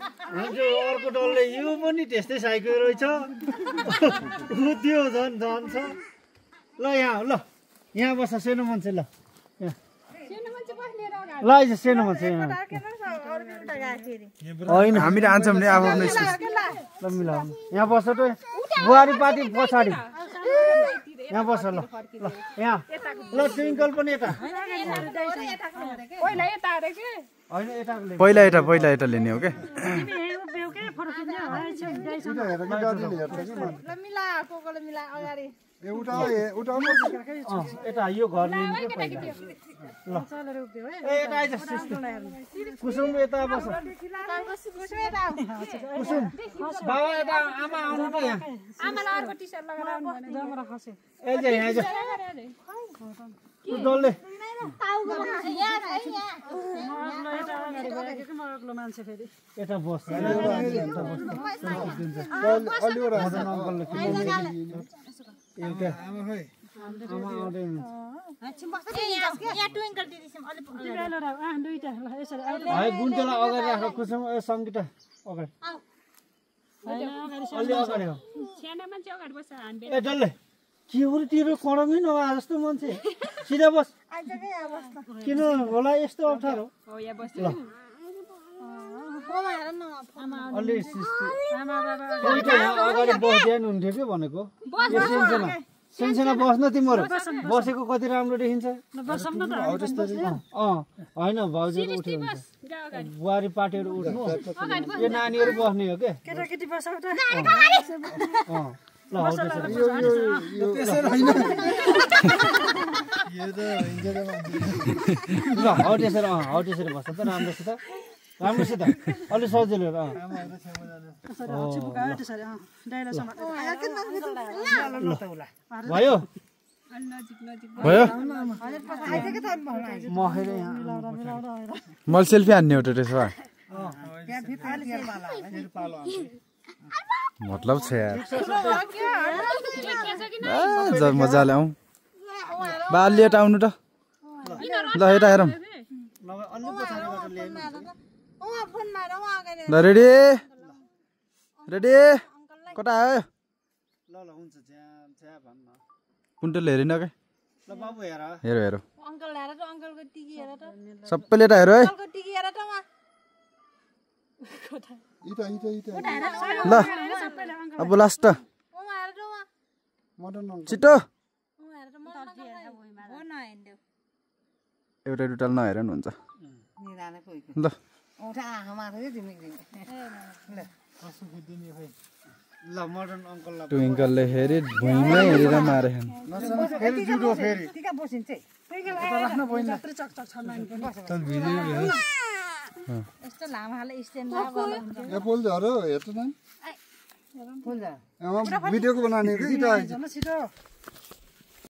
अर्को डल्ले यो पनि त्यस्तै साइकल रहेछ त्यो झन् झन् छ ल यहाँ बस्छ सानो मान्छे ल ल आइज सानो मान्छे होइन हामी आन्छौँ नि आफ्नो ल मिला यहाँ बस्छ त बुहारी पार्टी पछाडि यहाँ बस्छ ल यहाँ ल ट्विङ्कल पनि यता पहिला यता लिने हो के यता यो घर लिनु ल यता आइज कुसुम यता बस कुसुम बाबा यता आमा आउनु त यहाँ डल्ले यता बस्छ गुन्टेलाई अगाडि राख कुसुम सङ्गीता अगाडि अलि अगाडि हो ए डल्ले के हो तिरो कडमै नभए जस्तो मान्छे सिधा बस किन होला यस्तो अप्ठ्यारो ल अलि अगाडि बस्दैन हुन्थ्यो कि भनेको सेन्सेना बस्न तिमीहरू बसेको कति राम्रो देखिन्छ होइन भाउजूहरू उठ्यो हुन्छ बुहारी पार्टीहरू उठ्नु यो नानीहरू बस्ने हो क्या ल हौ त्यसरी बस्छ त राम्रोसित अलि सजिलो भयो मैले सेल्फी हान्ने हो त त्यसो भए मतलब छ यार मजाले आउँ बाल लिएर आउनु त ल यता हेरौँ ल रेडी कता आयो कुन्टल हेरेन के हेर सबैले यता हेर है ल अब लास्ट छिटो एउटा टुटल नहेर नि हुन्छ ल ट्विङ्कलले हेरी भुइँमै हेरेर मारे भिडियोको बनाने